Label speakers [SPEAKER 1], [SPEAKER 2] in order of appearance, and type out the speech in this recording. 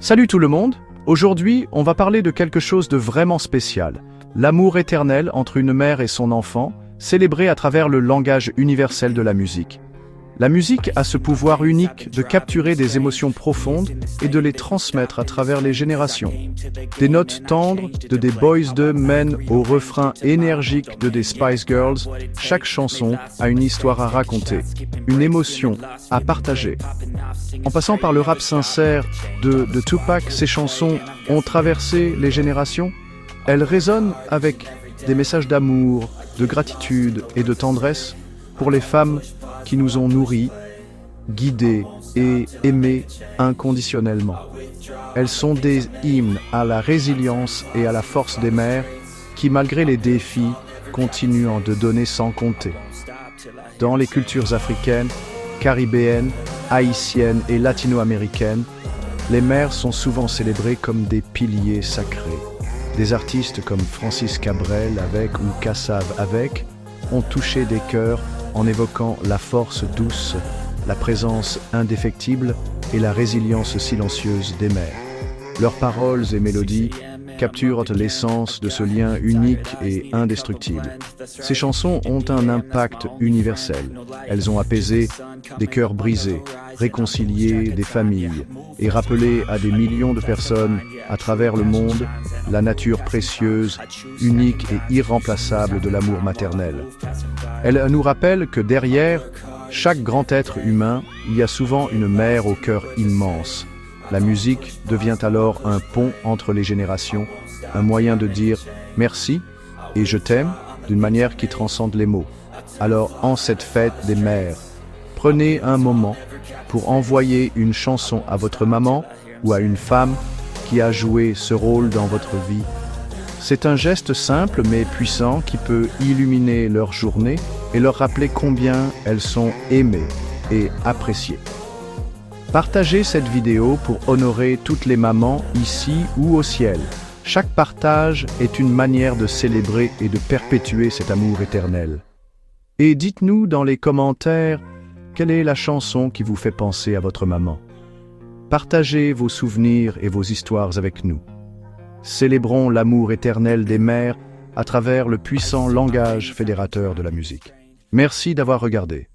[SPEAKER 1] Salut tout le monde! Aujourd'hui, on va parler de quelque chose de vraiment spécial. L'amour éternel entre une mère et son enfant, célébré à travers le langage universel de la musique. La musique a ce pouvoir unique de capturer des émotions profondes et de les transmettre à travers les générations. Des notes tendres de des Boyz II Men au refrain énergique de des Spice Girls, chaque chanson a une histoire à raconter, une émotion à partager. En passant par le rap sincère de Tupac, ces chansons ont traversé les générations. Elles résonnent avec des messages d'amour, de gratitude et de tendresse pour les femmes qui nous ont nourris, guidés et aimés inconditionnellement. Elles sont des hymnes à la résilience et à la force des mères qui, malgré les défis, continuent de donner sans compter. Dans les cultures africaines, caribéennes, haïtiennes et latino-américaines, les mères sont souvent célébrées comme des piliers sacrés. Des artistes comme Francis Cabrel avec ou Kassav avec ont touché des cœurs en évoquant la force douce, la présence indéfectible et la résilience silencieuse des mères. Leurs paroles et mélodies capturent l'essence de ce lien unique et indestructible. Ces chansons ont un impact universel. Elles ont apaisé des cœurs brisés, réconcilié des familles et rappelé à des millions de personnes à travers le monde la nature précieuse, unique et irremplaçable de l'amour maternel. Elles nous rappellent que derrière chaque grand être humain, il y a souvent une mère au cœur immense. La musique devient alors un pont entre les générations, un moyen de dire « merci » et « je t'aime » d'une manière qui transcende les mots. Alors, en cette fête des mères, prenez un moment pour envoyer une chanson à votre maman ou à une femme qui a joué ce rôle dans votre vie. C'est un geste simple mais puissant qui peut illuminer leur journée et leur rappeler combien elles sont aimées et appréciées. Partagez cette vidéo pour honorer toutes les mamans ici ou au ciel. Chaque partage est une manière de célébrer et de perpétuer cet amour éternel. Et dites-nous dans les commentaires quelle est la chanson qui vous fait penser à votre maman. Partagez vos souvenirs et vos histoires avec nous. Célébrons l'amour éternel des mères à travers le puissant langage fédérateur de la musique. Merci d'avoir regardé.